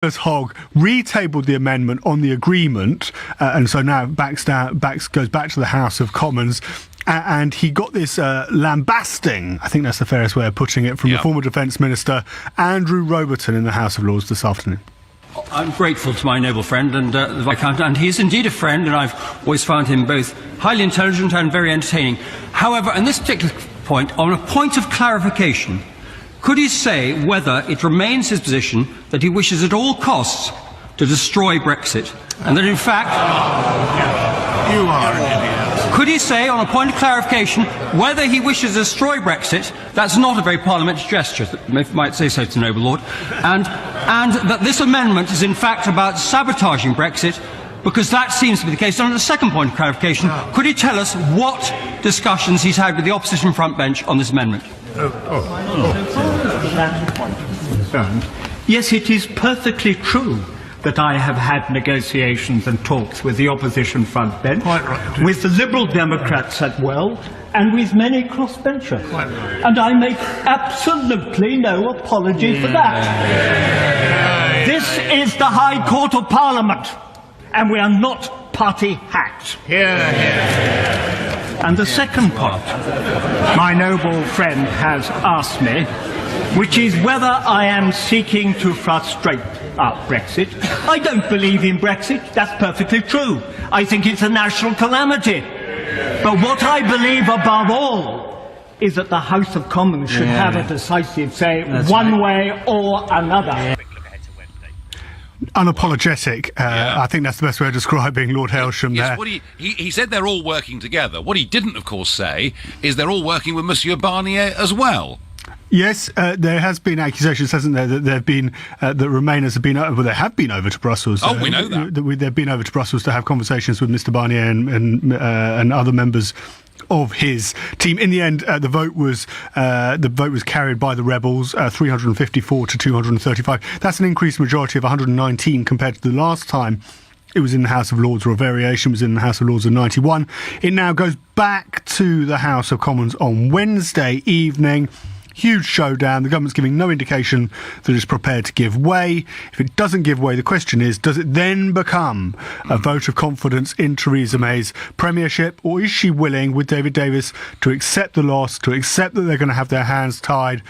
Hogg retabled the amendment on the agreement, and so now goes back to the House of Commons, and he got this lambasting, I think that's the fairest way of putting it, from the former Defence Minister Andrew Roberton in the House of Lords this afternoon. I'm grateful to my noble friend and the Viscount, and he's indeed a friend, and I've always found him both highly intelligent and very entertaining. However, on this particular point, on a point of clarification, could he say whether it remains his position that he wishes at all costs to destroy Brexit, and that in fact... You are an idiot. Could he say, on a point of clarification, whether he wishes to destroy Brexit? That's not a very parliamentary gesture, that might say so to the noble lord, and that this amendment is in fact about sabotaging Brexit, because that seems to be the case. And on the second point of clarification, could he tell us what discussions he's had with the opposition front bench on this amendment? Yes, it is perfectly true that I have had negotiations and talks with the opposition front bench, with the Liberal Democrats as well, and with many crossbenchers. And I make absolutely no apology for that. This is the High Court of Parliament, and we are not party hacked. And the second part, my noble friend has asked me, which is whether I am seeking to frustrate Brexit. I don't believe in Brexit. That's perfectly true. I think it's a national calamity. But what I believe above all is that the House of Commons should have a decisive say one way or another. Unapologetic. I think that's the best way of describing Lord Hailsham there. What he said they're all working together. What he didn't, of course, say is they're all working with Monsieur Barnier as well. Yes, there has been accusations, hasn't there, that there have been that Remainers have been they have been over to Brussels. We know that. They've been over to Brussels to have conversations with Mr. Barnier and other members of his team. In the end, the vote was carried by the rebels, 354 to 235. That's an increased majority of 119 compared to the last time it was in the House of Lords, or a variation was in the House of Lords of 91. It now goes back to the House of Commons on Wednesday evening. Huge showdown. The government's giving no indication that it's prepared to give way. If it doesn't give way, the question is, does it then become a vote of confidence in Theresa May's premiership, or is she willing, with David Davis, to accept the loss, to accept that they're going to have their hands tied,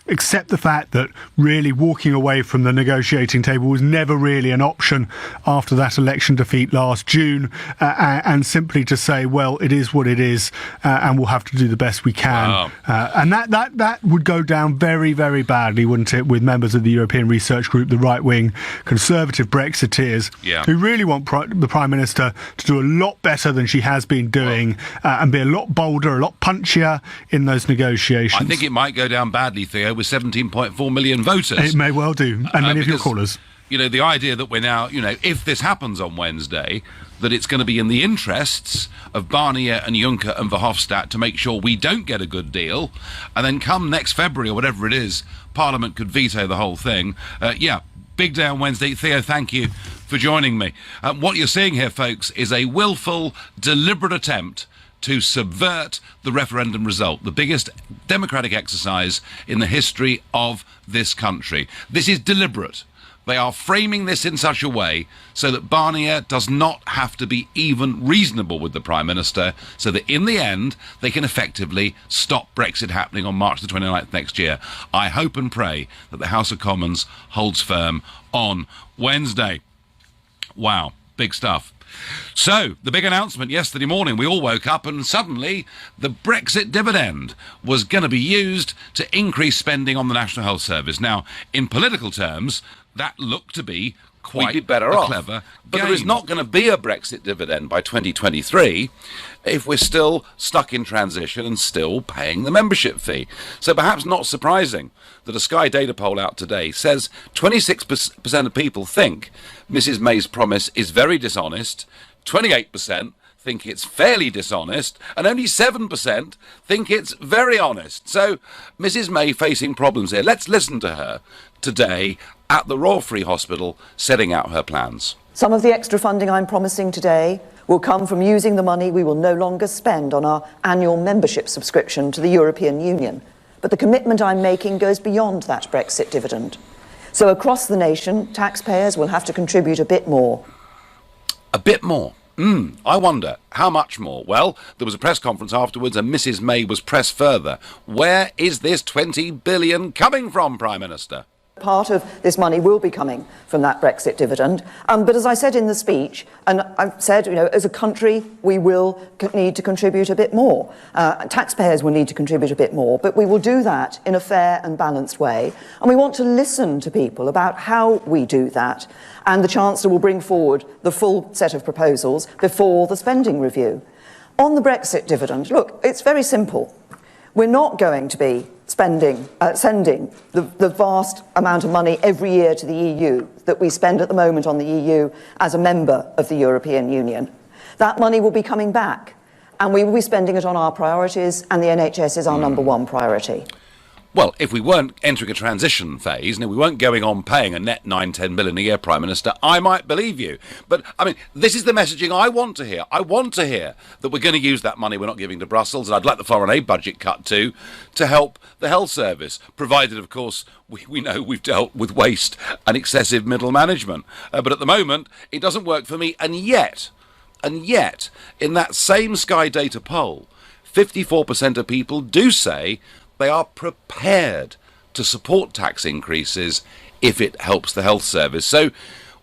accept the fact that really walking away from the negotiating table was never really an option after that election defeat last June, and simply to say, well, it is what it is, and we'll have to do the best we can. Wow. And that would go down very, very badly, wouldn't it, with members of the European Research Group, the right-wing conservative Brexiteers, who really want the Prime Minister to do a lot better than she has been doing, and be a lot bolder, a lot punchier in those negotiations. I think it might go down badly, Theo, with 17.4 million voters. It may well do, and many of your callers. You know, the idea that we're now, if this happens on Wednesday, that it's going to be in the interests of Barnier and Juncker and Verhofstadt to make sure we don't get a good deal, and then come next February or whatever it is, Parliament could veto the whole thing. Big day on Wednesday. Theo, thank you for joining me. What you're seeing here, folks, is a willful, deliberate attempt to subvert the referendum result, the biggest democratic exercise in the history of this country. This is deliberate. They are framing this in such a way so that Barnier does not have to be even reasonable with the Prime Minister, so that in the end they can effectively stop Brexit happening on March the 29th next year. I hope and pray that the House of Commons holds firm on Wednesday. Wow, big stuff. So, the big announcement yesterday morning, we all woke up and suddenly the Brexit dividend was going to be used to increase spending on the National Health Service. Now, in political terms, that looked to be quite a clever But there is not going to be a Brexit dividend by 2023 if we're still stuck in transition and still paying the membership fee. So perhaps not surprising that a Sky data poll out today says 26% of people think Mrs May's promise is very dishonest, 28% think it's fairly dishonest, and only 7% think it's very honest. So Mrs May facing problems here. Let's listen to her today at the Royal Free Hospital setting out her plans. Some of the extra funding I'm promising today will come from using the money we will no longer spend on our annual membership subscription to the European Union. But the commitment I'm making goes beyond that Brexit dividend. So across the nation, taxpayers will have to contribute a bit more. A bit more. I wonder, how much more? Well, there was a press conference afterwards and Mrs May was pressed further. Where is this 20 billion coming from, Prime Minister? Part of this money will be coming from that Brexit dividend. But as I said in the speech, and I've said, as a country, we will need to contribute a bit more. Taxpayers will need to contribute a bit more, but we will do that in a fair and balanced way. And we want to listen to people about how we do that. And the Chancellor will bring forward the full set of proposals before the spending review. On the Brexit dividend, look, it's very simple. We're not going to be sending the vast amount of money every year to the EU that we spend at the moment on the EU as a member of the European Union. That money will be coming back, and we will be spending it on our priorities, and the NHS is our number one priority. Well, if we weren't entering a transition phase, and if we weren't going on paying a net 9-10 billion a year, Prime Minister, I might believe you. But, I mean, this is the messaging I want to hear. I want to hear that we're going to use that money we're not giving to Brussels, and I'd like the foreign aid budget cut too, to help the health service, provided, of course, we know we've dealt with waste and excessive middle management. But at the moment, it doesn't work for me, and yet, in that same Sky Data poll, 54% of people do say they are prepared to support tax increases if it helps the health service. So,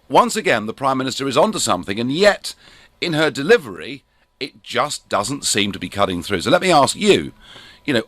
once again, the Prime Minister is onto something, and yet, in her delivery, it just doesn't seem to be cutting through. So let me ask you,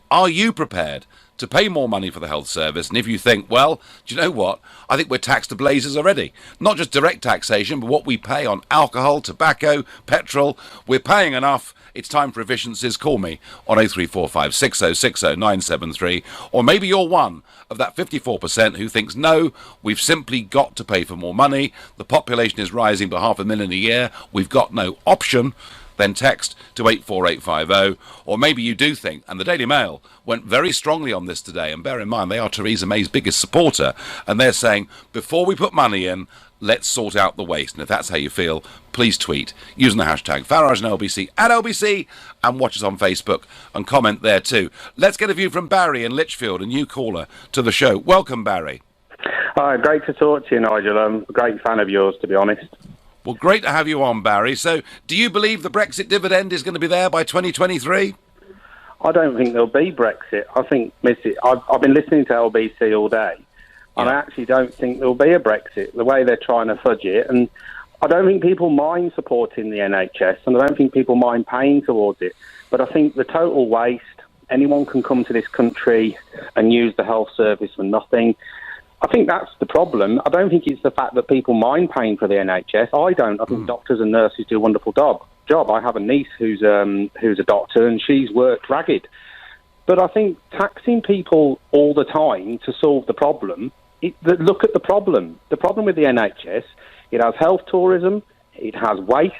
are you prepared to pay more money for the health service? And if you think, well, do you know what? I think we're taxed to blazes already. Not just direct taxation, but what we pay on alcohol, tobacco, petrol. We're paying enough. It's time for efficiencies. Call me on 0345 6060 973. Or maybe you're one of that 54% who thinks, no, we've simply got to pay for more money. The population is rising by 500,000 a year. We've got no option. Then text to 84850. Or maybe you do think, and the Daily Mail went very strongly on this today, and bear in mind they are Theresa May's biggest supporter, and they're saying, before we put money in, let's sort out the waste. And if that's how you feel, please tweet using the hashtag Farage and LBC at LBC, and watch us on Facebook and comment there too. Let's get a view from Barry in Lichfield, a new caller to the show. Welcome, Barry. Hi, great to talk to you, Nigel. I'm a great fan of yours, to be honest. Well, great to have you on, Barry. So, do you believe the Brexit dividend is going to be there by 2023? I don't think there'll be Brexit. I think, I've been listening to LBC all day, and I actually don't think there'll be a Brexit, the way they're trying to fudge it. And I don't think people mind supporting the NHS, and I don't think people mind paying towards it. But I think the total waste, anyone can come to this country and use the health service for nothing. I think that's the problem. I don't think it's the fact that people mind paying for the NHS. I don't. I think doctors and nurses do a wonderful job. I have a niece who's a doctor, and she's worked ragged. But I think taxing people all the time to solve the problem, look at the problem. The problem with the NHS, it has health tourism, it has waste,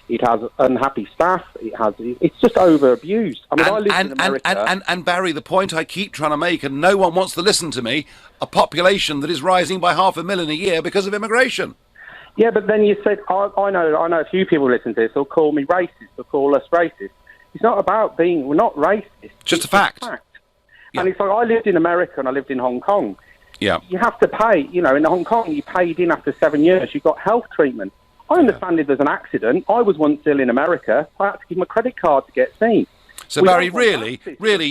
it has unhappy staff. It's just over-abused. I mean, I live in America. And Barry, the point I keep trying to make, and no one wants to listen to me, a population that is rising by 500,000 a year because of immigration. Yeah, but then you said, I know a few people listen to this. They'll call me racist. They'll call us racist. It's not about we're not racist. Just a fact. Yeah. And it's like, I lived in America and I lived in Hong Kong. Yeah. You have to pay, in Hong Kong, you paid in after 7 years. You got health treatment. I understand if there's an accident. I was once ill in America. I had to give my credit card to get seen. So, Barry, really,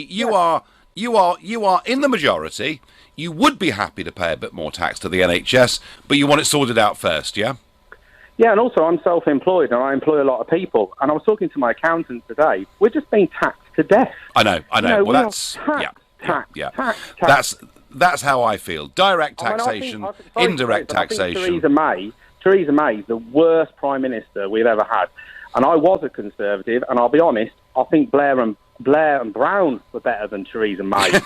you are in the majority. You would be happy to pay a bit more tax to the NHS, but you want it sorted out first, yeah? Yeah, and also I'm self-employed and I employ a lot of people. And I was talking to my accountant today. We're just being taxed to death. I know. Well, that's that's how I feel. Direct taxation, indirect taxation. Theresa May is the worst Prime Minister we've ever had. And I was a Conservative, and I'll be honest, I think Blair and Brown were better than Theresa May.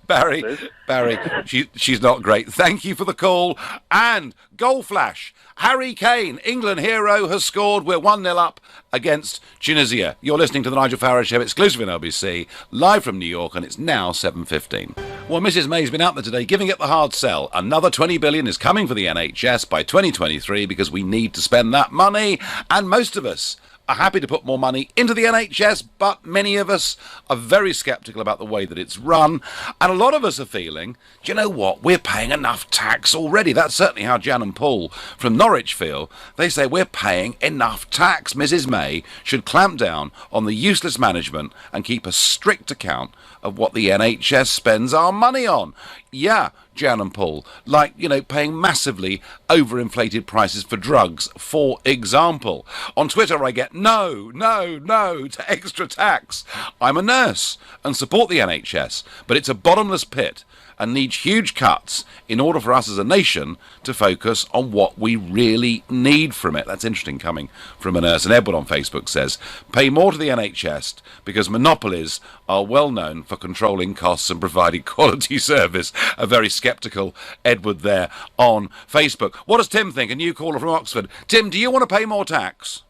Barry, she's not great. Thank you for the call. And goal flash. Harry Kane, England hero, has scored. We're 1-0 up against Tunisia. You're listening to the Nigel Farage Show, exclusive in LBC, live from New York, and it's now 7:15. Well, Mrs May's been out there today giving it the hard sell. Another 20 billion is coming for the NHS by 2023 because we need to spend that money. And most of us are happy to put more money into the NHS, but many of us are very sceptical about the way that it's run. And a lot of us are feeling, do you know what, we're paying enough tax already. That's certainly how Jan and Paul from Norwich feel. They say we're paying enough tax. Mrs May should clamp down on the useless management and keep a strict account of what the NHS spends our money on. Yeah, Jan and Paul, like, paying massively overinflated prices for drugs, for example. On Twitter I get no to extra tax. I'm a nurse and support the NHS, but it's a bottomless pit and needs huge cuts in order for us as a nation to focus on what we really need from it. That's interesting coming from a nurse. And Edward on Facebook says, pay more to the NHS because monopolies are well known for controlling costs and providing quality service. A very sceptical Edward there on Facebook. What does Tim think? A new caller from Oxford. Tim, do you want to pay more tax?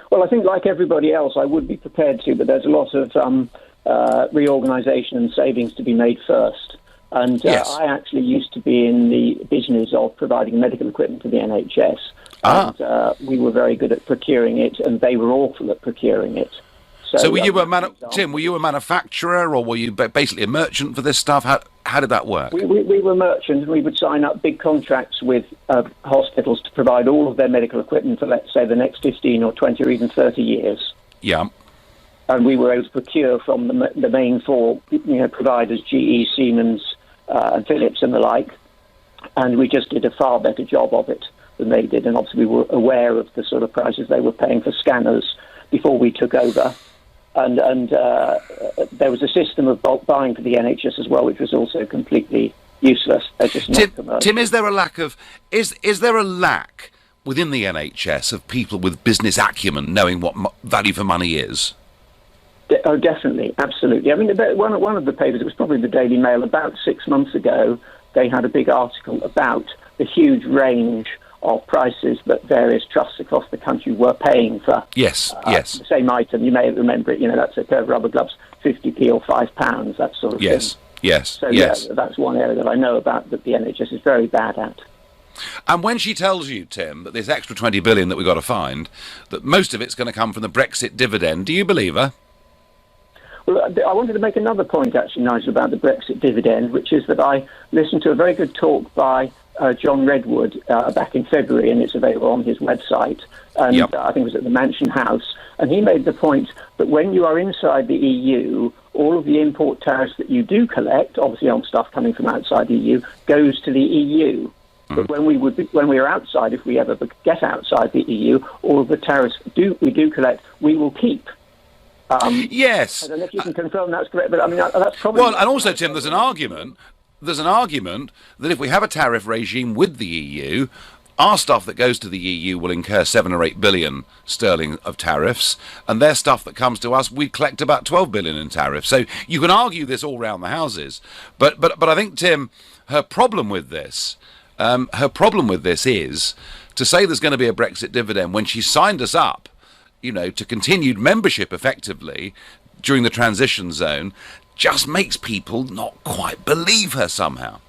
Well, I think like everybody else, I would be prepared to, but there's a lot of reorganisation and savings to be made first. And yes. I actually used to be in the business of providing medical equipment to the NHS. And we were very good at procuring it, and they were awful at procuring it. So were you Tim, were you a manufacturer, or were you basically a merchant for this stuff? How did that work? We were merchants, and we would sign up big contracts with hospitals to provide all of their medical equipment for, let's say, the next 15 or 20 or even 30 years. Yeah. And we were able to procure from the main four providers, GE, Siemens, and Philips and the like. And we just did a far better job of it than they did. And obviously we were aware of the sort of prices they were paying for scanners before we took over. And there was a system of bulk buying for the NHS as well, which was also completely useless. They're just not commercial. Tim, is there a lack within the NHS of people with business acumen knowing what value for money is? Oh, definitely, absolutely. I mean, one of the papers, it was probably the Daily Mail, about 6 months ago, they had a big article about the huge range of prices that various trusts across the country were paying for yes. the same item. You may remember it, that's a pair of rubber gloves, 50p or £5, that sort of thing. Yes. So, yeah, that's one area that I know about that the NHS is very bad at. And when she tells you, Tim, that this extra 20 billion that we've got to find, that most of it's going to come from the Brexit dividend, do you believe her? Well, I wanted to make another point, actually, Nigel, about the Brexit dividend, which is that I listened to a very good talk by John Redwood back in February, and it's available on his website, and I think it was at the Mansion House, and he made the point that when you are inside the EU, all of the import tariffs that you do collect, obviously on stuff coming from outside the EU, goes to the EU. But when we are outside, if we ever get outside the EU, all of the tariffs we do collect, we will keep. Yes. I don't know if you can confirm that's correct, but I mean, that's probably... Well, and also, Tim, there's an argument that if we have a tariff regime with the EU, our stuff that goes to the EU will incur 7 or 8 billion sterling of tariffs, and their stuff that comes to us, we collect about 12 billion in tariffs. So you can argue this all round the houses. But I think, Tim, her problem with this is to say there's going to be a Brexit dividend when she signed us up, to continued membership effectively during the transition zone, just makes people not quite believe her somehow.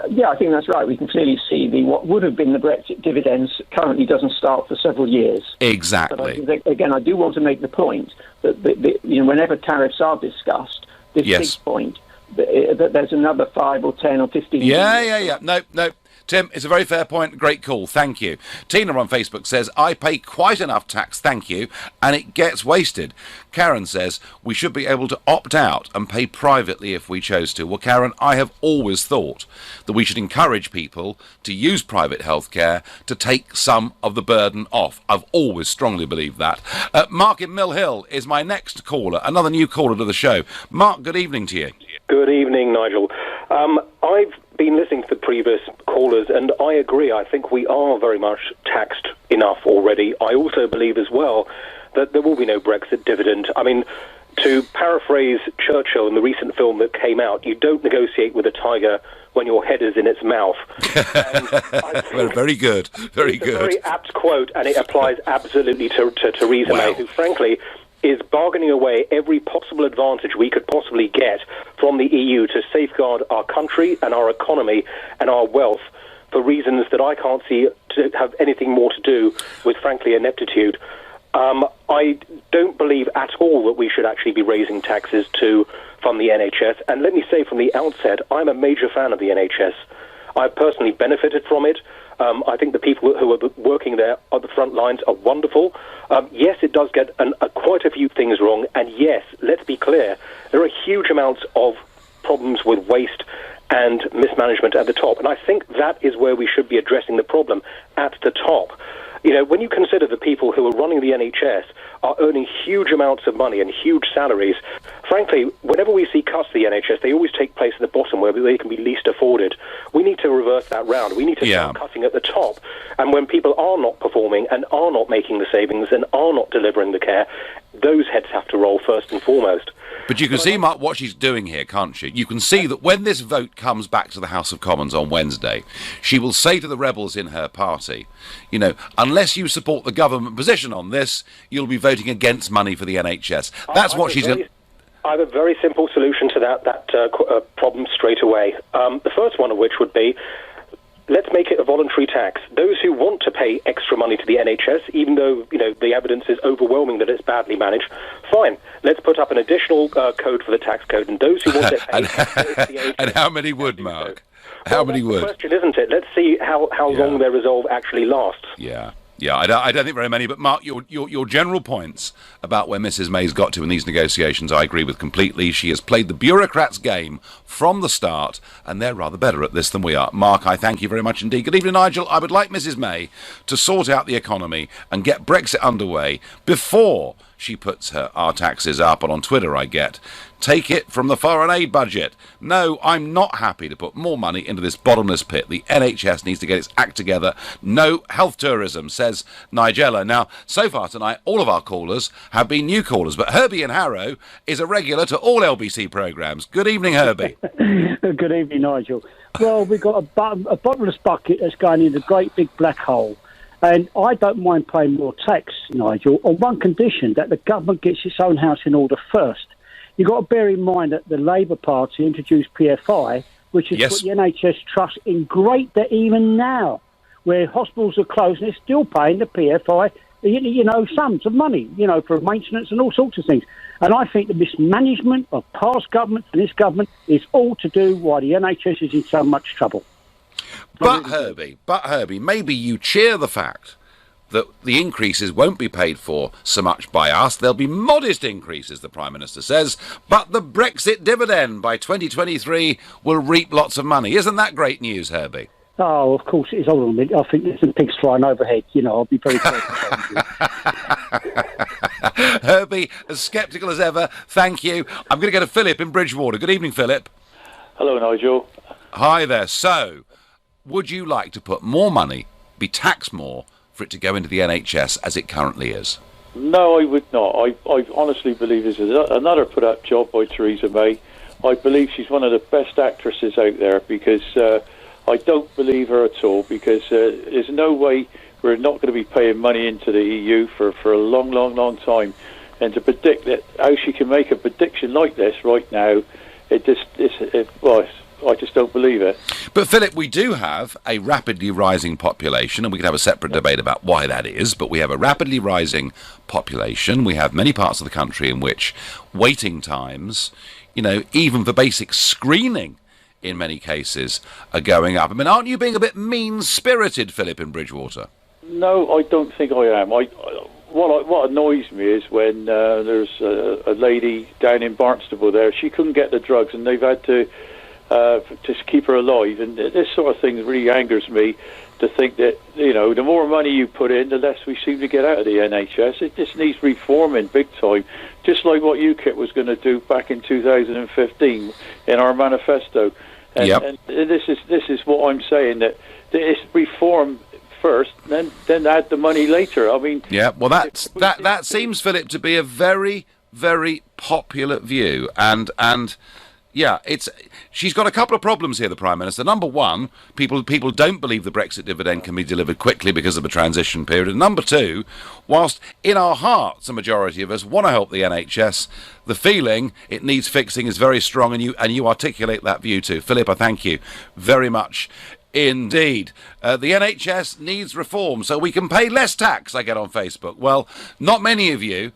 Yeah, I think that's right. We can clearly see what would have been the Brexit dividends currently doesn't start for several years. Exactly. But again, I do want to make the point that whenever tariffs are discussed, this big point, that there's another 5 or 10 or 15 years. Yeah. No. Tim, it's a very fair point. Great call. Thank you. Tina on Facebook says, I pay quite enough tax, thank you, and it gets wasted. Karen says, we should be able to opt out and pay privately if we chose to. Well, Karen, I have always thought that we should encourage people to use private healthcare to take some of the burden off. I've always strongly believed that. Mark in Mill Hill is my next caller, another new caller to the show. Mark, good evening to you. Good evening, Nigel. I've been listening to the previous callers, and I agree. I think we are very much taxed enough already. I also believe as well that there will be no Brexit dividend. I mean, to paraphrase Churchill in the recent film that came out, you don't negotiate with a tiger when your head is in its mouth. Well, very good. Very good. It's a very apt quote, and it applies absolutely to Theresa May, who, frankly, is bargaining away every possible advantage we could possibly get from the EU to safeguard our country and our economy and our wealth for reasons that I can't see to have anything more to do with, frankly, ineptitude. I don't believe at all that we should actually be raising taxes to fund the NHS. And let me say from the outset, I'm a major fan of the NHS. I've personally benefited from it. I think the people who are working there on the front lines are wonderful. Yes, it does get quite a few things wrong. And yes, let's be clear, there are huge amounts of problems with waste and mismanagement at the top. And I think that is where we should be addressing the problem, at the top. You know, when you consider the people who are running the NHS are earning huge amounts of money and huge salaries, frankly, whenever we see cuts to the NHS, they always take place at the bottom where they can be least afforded. We need to reverse that round. We need to start cutting at the top. And when people are not performing and are not making the savings and are not delivering the care, those heads have to roll first and foremost. But you can see, Mark, what she's doing here, can't you? You can see that when this vote comes back to the House of Commons on Wednesday, she will say to the rebels in her party, you know, unless you support the government position on this, you'll be voting against money for the NHS. That's what she's... I have a very simple solution to that problem straight away. The first one of which would be, let's make it a voluntary tax. Those who want to pay extra money to the NHS, even though, you know, the evidence is overwhelming that it's badly managed, fine. Let's put up an additional code for the tax code, and those who want to pay... And how many would, Mark? How many would? That's the question, isn't it? Let's see how long their resolve actually lasts. Yeah, I don't think very many. But Mark, your general points about where Mrs May's got to in these negotiations, I agree with completely. She has played the bureaucrats' game from the start, and they're rather better at this than we are. Mark, I thank you very much indeed. Good evening, Nigel. I would like Mrs May to sort out the economy and get Brexit underway before she puts our taxes up. And on Twitter I get, take it from the foreign aid budget. No, I'm not happy to put more money into this bottomless pit. The NHS needs to get its act together. No health tourism, says Nigella. Now, so far tonight, all of our callers have been new callers, but Herbie in Harrow is a regular to all LBC programmes. Good evening, Herbie. Good evening, Nigel. Well, we've got a bottomless bucket that's going in a great big black hole. And I don't mind paying more tax, Nigel, on one condition, that the government gets its own house in order first. You've got to bear in mind that the Labour Party introduced PFI, which has put the NHS Trust in great debt even now, where hospitals are closed and they're still paying the PFI, you know, sums of money, you know, for maintenance and all sorts of things. And I think the mismanagement of past governments and this government is all to do why the NHS is in so much trouble. But Herbie, maybe you cheer the fact that the increases won't be paid for so much by us. There'll be modest increases, the Prime Minister says, but the Brexit dividend by 2023 will reap lots of money. Isn't that great news, Herbie? Oh, of course it is. Hold on a minute. I think there's some pigs flying overhead. You know, I'll be very careful. Herbie, as sceptical as ever, thank you. I'm going to go to Philip in Bridgewater. Good evening, Philip. Hello, Nigel. Hi there. So, would you like to put more money, be taxed more, for it to go into the NHS as it currently is? No, I would not. I honestly believe this is another put-up job by Theresa May. I believe she's one of the best actresses out there, because I don't believe her at all, because there's no way we're not going to be paying money into the EU for a long, long, long time. And to predict that, how she can make a prediction like this right now, I just don't believe it. But, Philip, we do have a rapidly rising population, and we can have a separate debate about why that is, but we have a rapidly rising population. We have many parts of the country in which waiting times, you know, even for basic screening in many cases, are going up. I mean, aren't you being a bit mean-spirited, Philip, in Bridgewater? No, I don't think I am. What annoys me is when there's a lady down in Barnstable there, she couldn't get the drugs, and they've had to just keep her alive, and this sort of thing really angers me, to think that, you know, the more money you put in, the less we seem to get out of the NHS. It just needs reforming big time, just like what UKIP was going to do back in 2015 in our manifesto. And this is what I'm saying, that it's reform first, then add the money later. I mean, well, that seems, Philip, to be a very, very popular view, and yeah, she's got a couple of problems here, the Prime Minister. Number one, people don't believe the Brexit dividend can be delivered quickly because of a transition period. And number two, whilst in our hearts a majority of us want to help the NHS, the feeling it needs fixing is very strong, and you articulate that view too. Philip, I thank you very much indeed. The NHS needs reform so we can pay less tax, I get on Facebook. Well, not many of you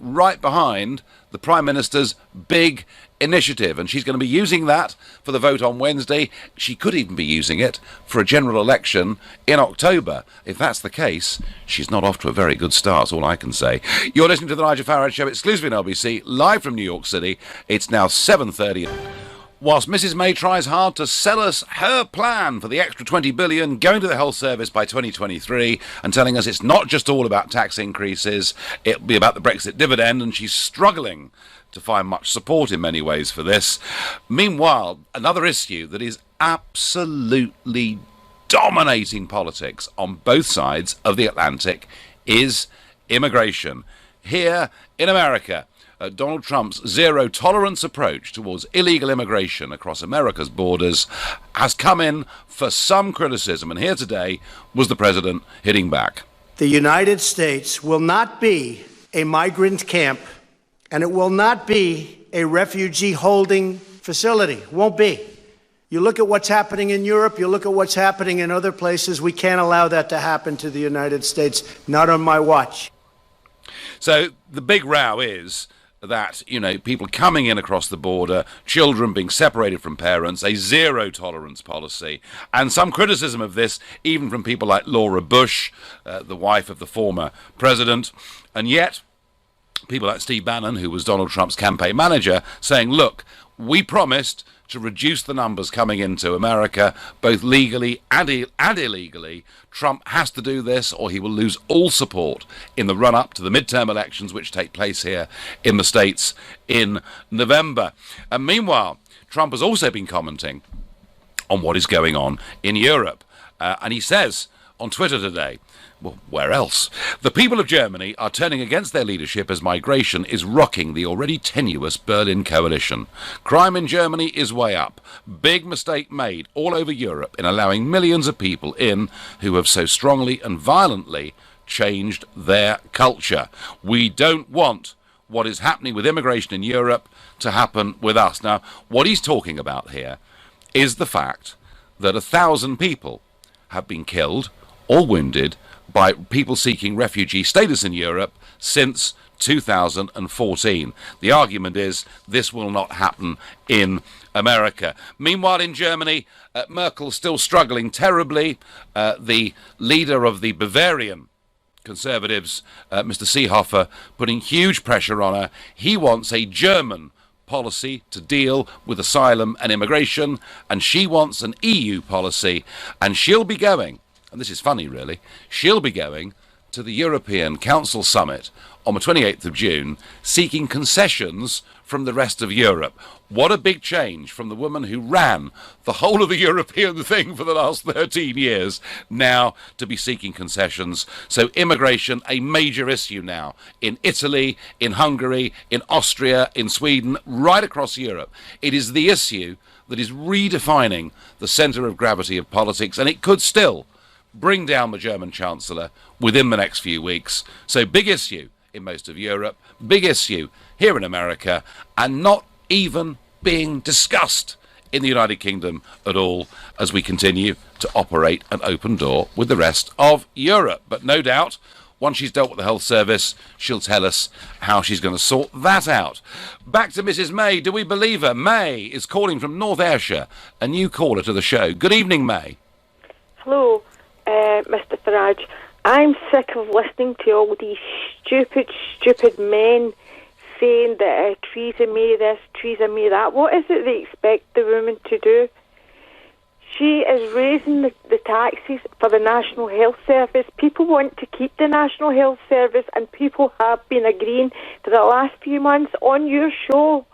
right behind the Prime Minister's big initiative, and she's going to be using that for the vote on Wednesday. She could even be using it for a general election in October. If that's the case, she's not off to a very good start, is all I can say. You're listening to the Nigel Farage Show, exclusively on LBC, live from New York City. It's now 7:30. Whilst Mrs May tries hard to sell us her plan for the extra $20 billion going to the health service by 2023 and telling us it's not just all about tax increases, it'll be about the Brexit dividend, and she's struggling to find much support in many ways for this. Meanwhile, another issue that is absolutely dominating politics on both sides of the Atlantic is immigration. Here in America, Donald Trump's zero-tolerance approach towards illegal immigration across America's borders has come in for some criticism, and here today was the president hitting back. The United States will not be a migrant camp, and it will not be a refugee holding facility. Won't be. You look at what's happening in Europe, you look at what's happening in other places. We can't allow that to happen to the United States, not on my watch. So the big row is that, people coming in across the border, children being separated from parents, a zero-tolerance policy, and some criticism of this even from people like Laura Bush, the wife of the former president, and yet people like Steve Bannon, who was Donald Trump's campaign manager, saying, look, we promised to reduce the numbers coming into America, both legally and illegally. Trump has to do this or he will lose all support in the run-up to the midterm elections, which take place here in the States in November. And meanwhile, Trump has also been commenting on what is going on in Europe. And he says on Twitter today, well, where else? The people of Germany are turning against their leadership as migration is rocking the already tenuous Berlin coalition. Crime in Germany is way up. Big mistake made all over Europe in allowing millions of people in who have so strongly and violently changed their culture. We don't want what is happening with immigration in Europe to happen with us. Now, what he's talking about here is the fact that 1,000 people have been killed or wounded by people seeking refugee status in Europe since 2014. The argument is this will not happen in America. Meanwhile, in Germany, Merkel's still struggling terribly. The leader of the Bavarian Conservatives, Mr. Seehofer, putting huge pressure on her. He wants a German policy to deal with asylum and immigration, and she wants an EU policy, and she'll be going, and this is funny really, she'll be going to the European Council Summit on the 28th of June, seeking concessions from the rest of Europe. What a big change from the woman who ran the whole of the European thing for the last 13 years, now to be seeking concessions. So immigration, a major issue now in Italy, in Hungary, in Austria, in Sweden, right across Europe. It is the issue that is redefining the centre of gravity of politics, and it could still bring down the German Chancellor within the next few weeks. So big issue in most of Europe, big issue here in America, and not even being discussed in the United Kingdom at all as we continue to operate an open door with the rest of Europe. But no doubt, once she's dealt with the health service, she'll tell us how she's going to sort that out. Back to Mrs May. Do we believe her? May is calling from North Ayrshire, a new caller to the show. Good evening, May. Hello, Mr Farage. I'm sick of listening to all these stupid men saying that Theresa May this, Theresa May that. What is it they expect the woman to do? She is raising the taxes for the National Health Service. People want to keep the National Health Service, and people have been agreeing for the last few months on your show,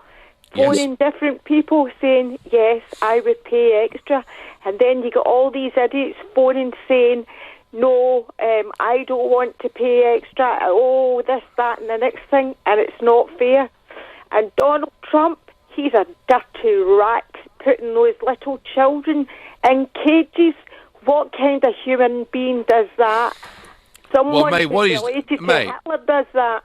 phoning different people saying, yes, I would pay extra. And then you got all these idiots phoning saying, no, I don't want to pay extra. Oh, this, that, and the next thing, and it's not fair. And Donald Trump, he's a dirty rat, putting those little children in cages. What kind of human being does that? Someone related to Hitler does that.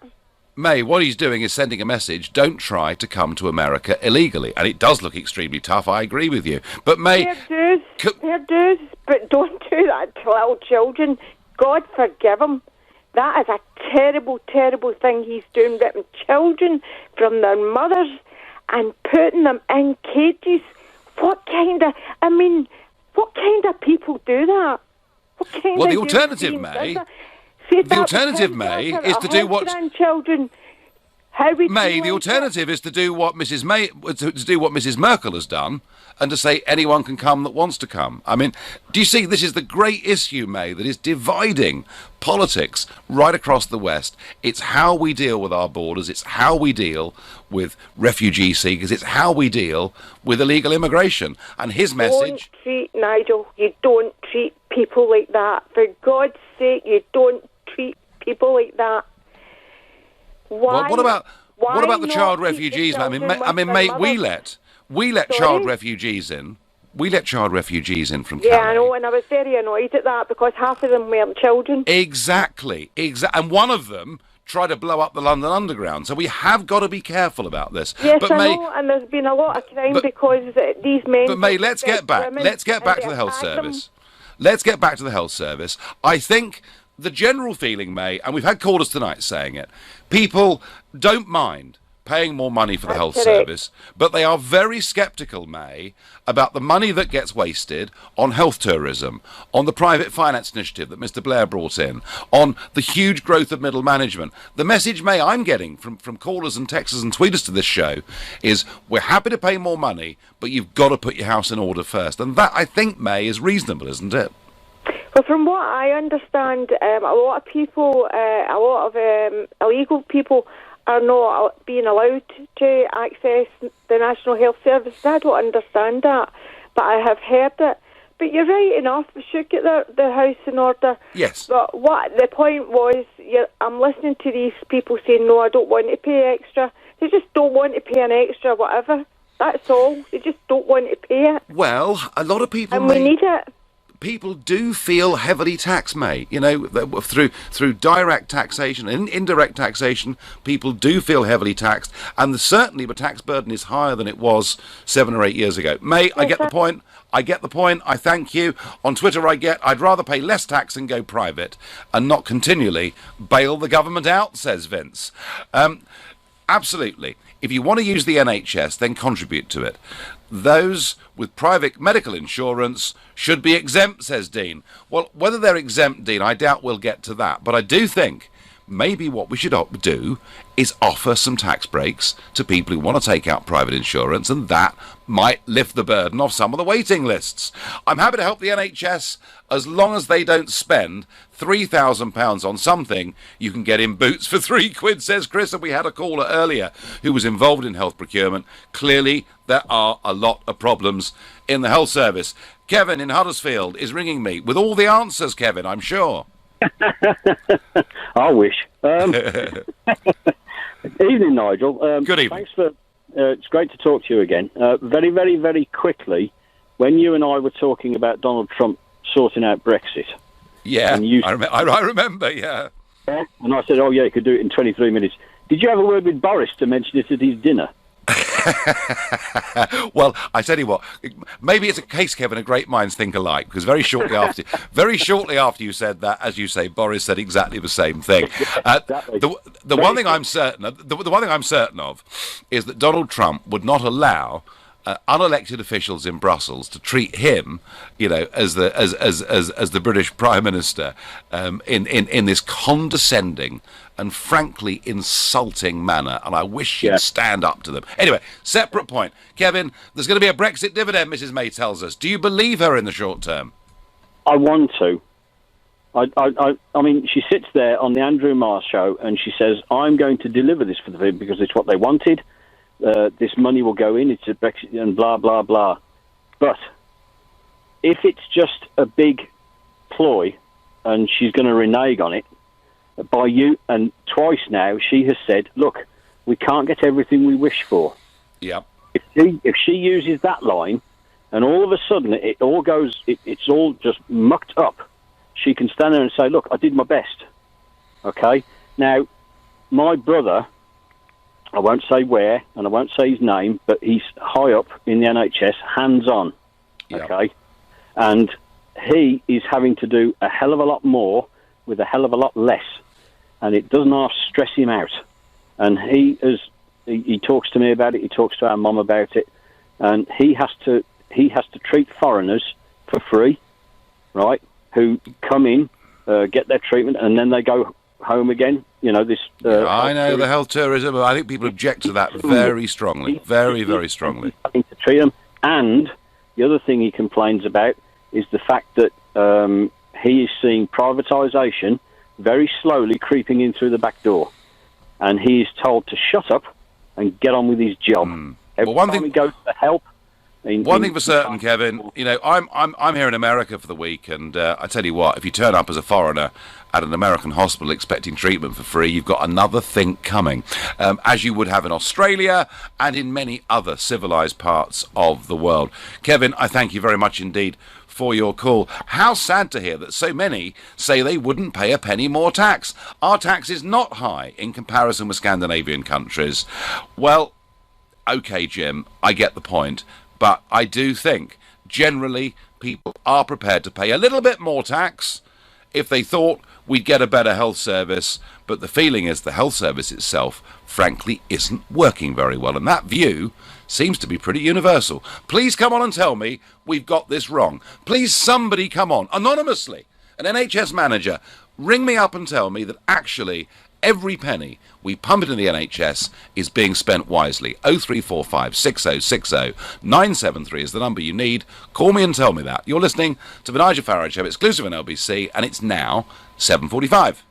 May, what he's doing is sending a message, don't try to come to America illegally. And it does look extremely tough, I agree with you. But May... Fair dues, but don't do that to little children. God forgive him. That is a terrible, terrible thing he's doing, ripping children from their mothers and putting them in cages. What kind of people do that? Well, the alternative, May... The alternative, May, is to do what... May, the alternative is to do what Mrs. May, to do what Mrs. Merkel has done, and to say anyone can come that wants to come. I mean, do you see? This is the great issue, May, that is dividing politics right across the West. It's how we deal with our borders. It's how we deal with refugee seekers. It's how we deal with illegal immigration. And his message... Nigel, you don't treat people like that. For God's sake, you don't treat people like that. Why? Well, what about the child refugees? I mean, mate, we let child refugees in. We let child refugees in from Calais. Yeah, I know, and I was very annoyed at that because half of them weren't children. Exactly. And one of them tried to blow up the London Underground. So we have got to be careful about this. Yes, but I know, and there's been a lot of crime because these men... But May, let's get back to the health service. Let's get back to the health service. I think... the general feeling, May, and we've had callers tonight saying it, people don't mind paying more money for the health service, but they are very sceptical, May, about the money that gets wasted on health tourism, on the private finance initiative that Mr. Blair brought in, on the huge growth of middle management. The message, May, I'm getting from callers and texters and tweeters to this show is we're happy to pay more money, but you've got to put your house in order first. And that, I think, May, is reasonable, isn't it? Well, from what I understand, a lot of people, a lot of illegal people are not being allowed to access the National Health Service. I don't understand that, but I have heard it. But you're right enough, we should get the house in order. Yes. But what the point was, I'm listening to these people saying, no, I don't want to pay extra. They just don't want to pay an extra whatever. That's all. They just don't want to pay it. Well, a lot of people... And we need it. People do feel heavily taxed, mate. You know, through direct taxation and indirect taxation, people do feel heavily taxed, and certainly the tax burden is higher than it was 7 or 8 years ago. Mate, I get the point. I get the point. I thank you. On Twitter, I'd rather pay less tax and go private, and not continually bail the government out, says Vince. Absolutely. If you want to use the NHS, then contribute to it. Those with private medical insurance should be exempt, says Dean. Well, whether they're exempt, Dean, I doubt we'll get to that. But I do think maybe what we should do is offer some tax breaks to people who want to take out private insurance, and that might lift the burden off some of the waiting lists. I'm happy to help the NHS as long as they don't spend £3,000 on something you can get in Boots for £3, says Chris. And we had a caller earlier who was involved in health procurement. Clearly, there are a lot of problems in the health service. Kevin in Huddersfield is ringing me with all the answers, Kevin, I'm sure. I wish. Evening, Nigel. Good evening. Thanks for. It's great to talk to you again. Very, very, very quickly, when you and I were talking about Donald Trump sorting out Brexit. Yeah, I remember. Yeah. And I said, "Oh yeah, he could do it in 23 minutes." Did you have a word with Boris to mention it at his dinner? Well, I tell you what, maybe it's a case, Kevin, of great minds think alike, because very shortly after you said that, as you say, Boris said exactly the same thing. The one thing I'm certain of is that Donald Trump would not allow unelected officials in Brussels to treat him, you know, as the British Prime Minister in this condescending and frankly insulting manner, and I wish you'd stand up to them. Anyway, separate point. Kevin, there's going to be a Brexit dividend, Mrs May tells us. Do you believe her in the short term? I want to. I mean, she sits there on the Andrew Marr show and she says, I'm going to deliver this for the people because it's what they wanted. This money will go in, it's a Brexit and blah, blah, blah. But if it's just a big ploy and she's going to renege on it, by you, and twice now she has said, look, we can't get everything we wish for. Yeah. If she uses that line and all of a sudden it all goes, it's all just mucked up, she can stand there and say, look, I did my best. Okay? Now, my brother, I won't say where, and I won't say his name, but he's high up in the NHS, hands-on, okay? And he is having to do a hell of a lot more with a hell of a lot less, and it doesn't half stress him out. And he talks to me about it, he talks to our mum about it, and he has to treat foreigners for free, right, who come in, get their treatment, and then they go home again. You know, this... I know, the health tourism, I think people object to that very strongly, very, very strongly. To treat them. And the other thing he complains about is the fact that he is seeing privatisation very slowly creeping in through the back door. And he is told to shut up and get on with his job. Every time he goes to help... One thing for certain, Kevin, you know, I'm here in America for the week, and I tell you what, if you turn up as a foreigner at an American hospital expecting treatment for free, you've got another think coming, as you would have in Australia and in many other civilised parts of the world. Kevin, I thank you very much indeed for your call. How sad to hear that so many say they wouldn't pay a penny more tax. Our tax is not high in comparison with Scandinavian countries. Well, OK, Jim, I get the point. But I do think, generally, people are prepared to pay a little bit more tax if they thought we'd get a better health service. But the feeling is the health service itself, frankly, isn't working very well. And that view seems to be pretty universal. Please come on and tell me we've got this wrong. Please, somebody come on, anonymously, an NHS manager, ring me up and tell me that actually every penny we pump into the NHS is being spent wisely. 0345 6060 973 is the number you need. Call me and tell me that. You're listening to the Nigel Farage Show, exclusive on LBC, and it's now 7:45.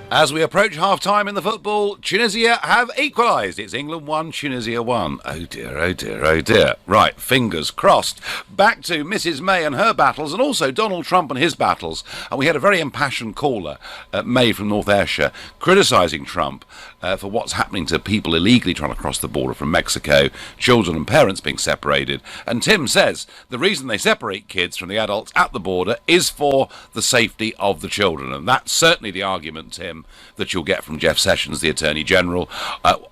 As we approach half-time in the football, Tunisia have equalised. It's England 1, Tunisia 1. Oh dear, oh dear, oh dear. Right, fingers crossed. Back to Mrs May and her battles, and also Donald Trump and his battles. And we had a very impassioned caller, May from North Ayrshire, criticising Trump for what's happening to people illegally trying to cross the border from Mexico, children and parents being separated. And Tim says the reason they separate kids from the adults at the border is for the safety of the children. And that's certainly the argument, Tim, that you'll get from Jeff Sessions, the Attorney General.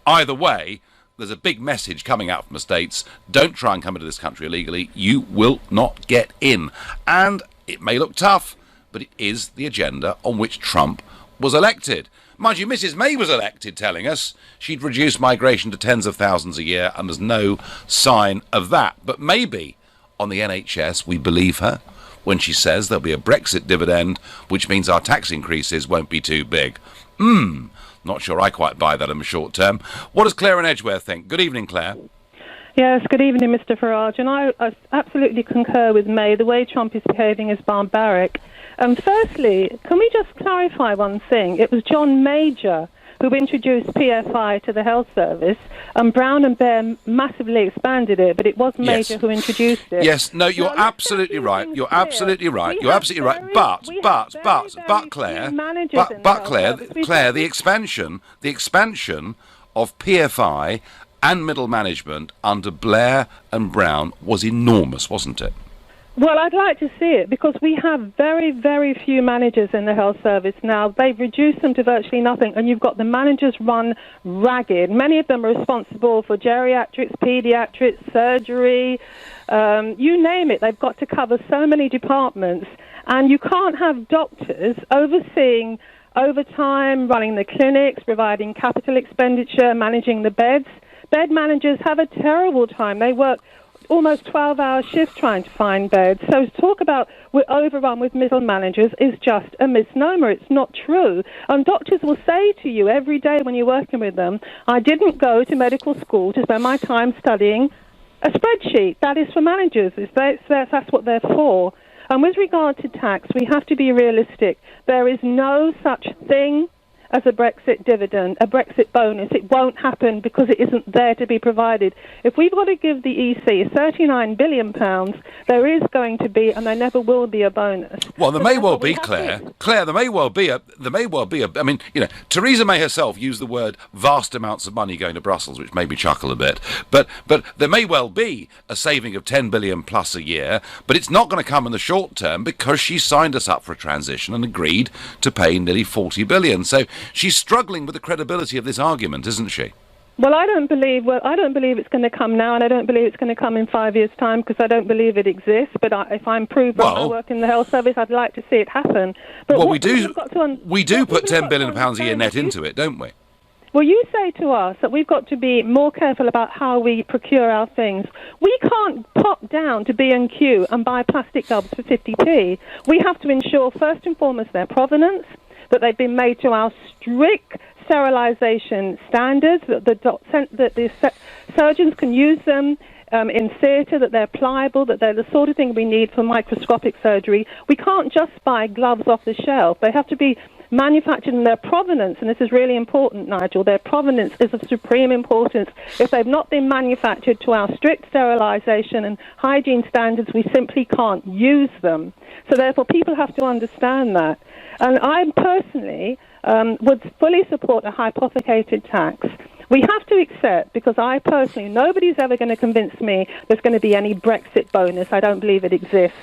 Either way, there's a big message coming out from the States. Don't try and come into this country illegally. You will not get in. And it may look tough, but it is the agenda on which Trump was elected. Mind you, Mrs May was elected telling us she'd reduce migration to tens of thousands a year, and there's no sign of that. But maybe on the NHS we believe her when she says there'll be a Brexit dividend, which means our tax increases won't be too big. Not sure I quite buy that in the short term. What does Claire in Edgware think? Good evening, Claire. Yes, good evening, Mr Farage. And I absolutely concur with May. The way Trump is behaving is barbaric. Firstly, can we just clarify one thing? It was John Major who introduced PFI to the health service, and Brown and Bear massively expanded it, but it was Major who introduced it. Yes, no, you're absolutely right. You're absolutely right. You're absolutely right. But Claire, the expansion of PFI and middle management under Blair and Brown was enormous, wasn't it? Well, I'd like to see it because we have very, very few managers in the health service now. They've reduced them to virtually nothing, and you've got the managers run ragged. Many of them are responsible for geriatrics, paediatrics, surgery, you name it. They've got to cover so many departments, and you can't have doctors overseeing overtime, running the clinics, providing capital expenditure, managing the beds. Bed managers have a terrible time. They work almost 12-hour shifts trying to find beds. So to talk about we're overrun with middle managers is just a misnomer. It's not true. And doctors will say to you every day when you're working with them, I didn't go to medical school to spend my time studying a spreadsheet. That is for managers. That's what they're for. And with regard to tax, we have to be realistic. There is no such thing as a Brexit dividend, a Brexit bonus. It won't happen because it isn't there to be provided. If we've got to give the EC £39 billion, there is going to be, and there never will be, a bonus. Well, there may well be, Claire. Claire, there may well be a. I mean, you know, Theresa May herself used the word vast amounts of money going to Brussels, which made me chuckle a bit. But there may well be a saving of £10 billion plus a year, but it's not going to come in the short term because she signed us up for a transition and agreed to pay nearly £40 billion. So She's struggling with the credibility of this argument, isn't she? Well, I don't believe it's going to come now, and I don't believe it's going to come in 5 years' time, because I don't believe it exists. But if I'm proved wrong, I work in the health service, I'd like to see it happen. But well, we do put £10 billion a year net into it, don't we? Well, you say to us that we've got to be more careful about how we procure our things. We can't pop down to B&Q and buy plastic bulbs for 50p. We have to ensure, first and foremost, their provenance, that they've been made to our strict sterilisation standards, that the surgeons can use them in theatre, that they're pliable, that they're the sort of thing we need for microscopic surgery. We can't just buy gloves off the shelf. They have to be manufactured in their provenance, and this is really important, Nigel. Their provenance is of supreme importance. If they've not been manufactured to our strict sterilisation and hygiene standards, we simply can't use them. So therefore, people have to understand that. And I personally would fully support a hypothecated tax. We have to accept, because I personally, nobody's ever going to convince me there's going to be any Brexit bonus. I don't believe it exists.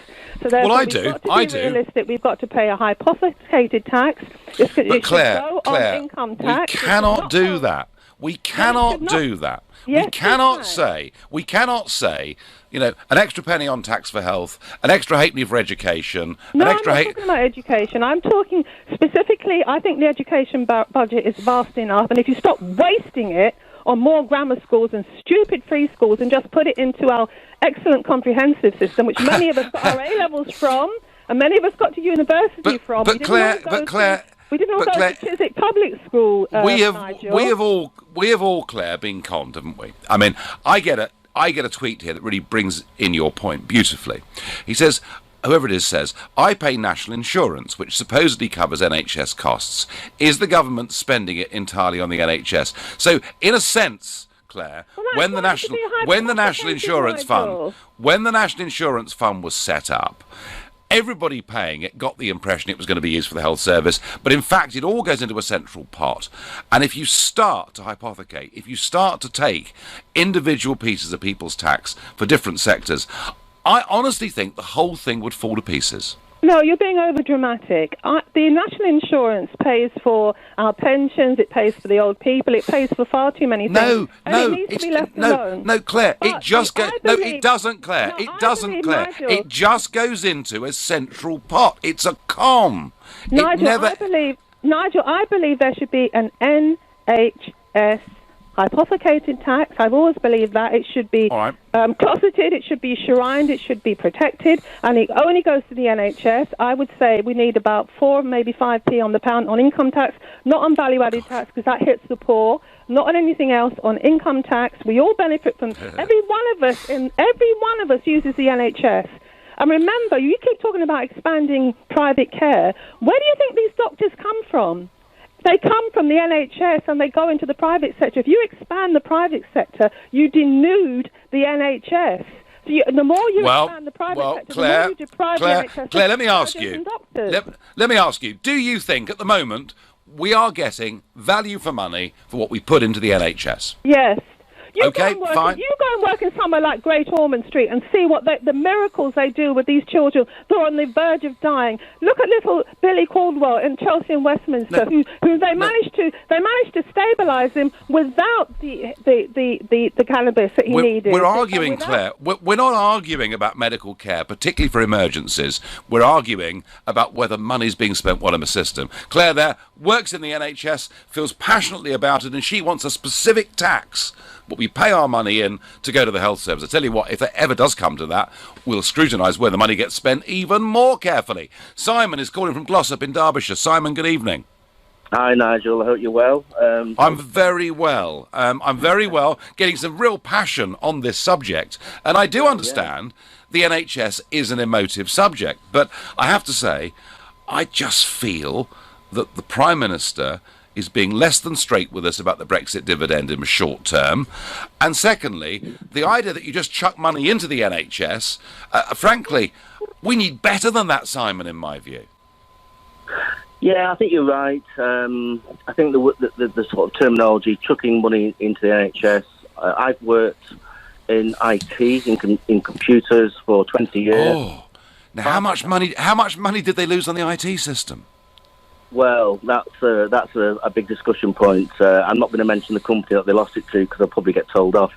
So therefore, I do. Realistic. We've got to pay a hypothecated tax. But Claire, on income tax. We cannot do that. We cannot do that. Yes, we cannot say, you know, an extra penny on tax for health, an extra halfpenny for education, No, an extra I'm not talking about education. I'm talking specifically, I think the education budget is vast enough, and if you stop wasting it on more grammar schools and stupid free schools and just put it into our excellent comprehensive system, which many of us got our A-levels from, and many of us got to university from. But Claire, we didn't all go to Chiswick Public School, Nigel. We have all, Claire, been conned, haven't we? I mean, I get a tweet here that really brings in your point beautifully. He says, whoever it is says, I pay national insurance, which supposedly covers NHS costs. Is the government spending it entirely on the NHS? So, in a sense, Claire, when the national insurance fund was set up, everybody paying it got the impression it was going to be used for the health service, but in fact it all goes into a central pot. And if you start to hypothecate, if you start to take individual pieces of people's tax for different sectors, I honestly think the whole thing would fall to pieces. No, you're being over-dramatic. The national insurance pays for our pensions, it pays for the old people, it pays for far too many things. No, Claire, it doesn't, Claire. It just goes into a central pot. It's a com. Nigel, I believe there should be an NHS hypothecated tax. I've always believed that. It should be closeted, it should be shrined, it should be protected, and it only goes to the NHS. I would say we need about 4, maybe 5p on the pound on income tax, not on value-added tax, because that hits the poor, not on anything else, on income tax. We all benefit from every one of us uses the NHS. And remember, you keep talking about expanding private care. Where do you think these doctors come from? They come from the NHS and they go into the private sector. If you expand the private sector, you denude the NHS. So the more you expand the private sector, the more you deprive the NHS. Claire, let me ask you. Let me ask you. Do you think at the moment we are getting value for money for what we put into the NHS? Yes. You fine. You go and work in somewhere like Great Ormond Street and see what the miracles they do with these children who are on the verge of dying. Look at little Billy Caldwell in Chelsea and Westminster, who they managed to stabilise him without the cannabis that he needed. We're arguing, Claire. We're not arguing about medical care, particularly for emergencies. We're arguing about whether money's being spent well in the system. Claire there works in the NHS, feels passionately about it, and she wants a specific tax. But we pay our money in to go to the health service. I tell you what, if it ever does come to that, we'll scrutinise where the money gets spent even more carefully. Simon is calling from Glossop in Derbyshire. Simon, good evening. Hi, Nigel. I hope you're well. I'm very well. I'm very well, getting some real passion on this subject. And I do understand the NHS is an emotive subject. But I have to say, I just feel that the Prime Minister is being less than straight with us about the Brexit dividend in the short term. And secondly, the idea that you just chuck money into the NHS, frankly, we need better than that, Simon, in my view. Yeah, I think you're right. I think the sort of terminology, chucking money into the NHS, I've worked in IT, in computers for 20 years. Oh, now how much money did they lose on the IT system? Well, that's a big discussion point. I'm not going to mention the company that they lost it to because I'll probably get told off.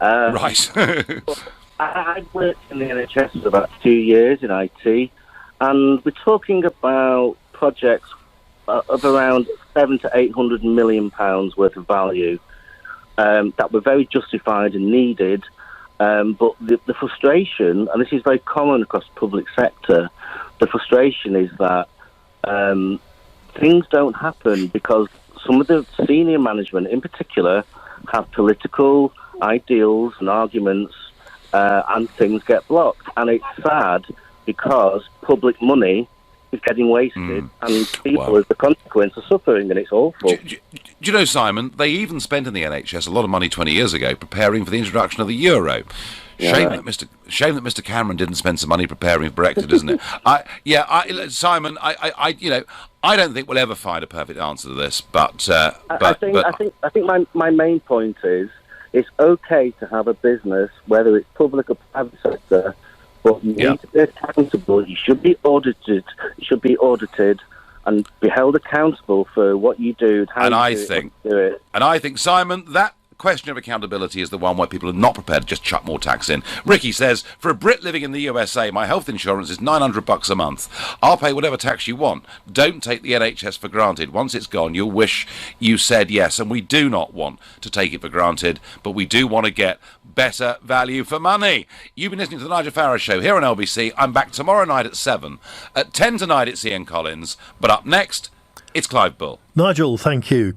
Right. I've worked in the NHS for about 2 years in IT, and we're talking about projects of around £700 to £800 million worth of value that were very justified and needed. But the frustration, and this is very common across the public sector, the frustration is that things don't happen because some of the senior management in particular have political ideals and arguments, and things get blocked. And it's sad because public money is getting wasted and people as the consequence are suffering, and it's awful. Do you know, Simon, they even spent in the NHS a lot of money 20 years ago preparing for the introduction of the euro. Shame that Mr. Cameron didn't spend some money preparing for Brexit, isn't it? Simon, I don't think we'll ever find a perfect answer to this, but I think my main point is it's okay to have a business, whether it's public or private sector, but you need to be accountable. You should be audited. You should be audited and be held accountable for what you do and how you do it. And I think, Simon, that question of accountability is the one where people are not prepared to just chuck more tax in. Ricky says, for a Brit living in the USA, my health insurance is $900 a month. I'll pay whatever tax you want. Don't take the NHS for granted. Once it's gone, you'll wish you said yes. And we do not want to take it for granted, but we do want to get better value for money. You've been listening to the Nigel Farage Show here on LBC. I'm back tomorrow night at 7. At 10 tonight, it's Ian Collins. But up next, it's Clive Bull. Nigel, thank you.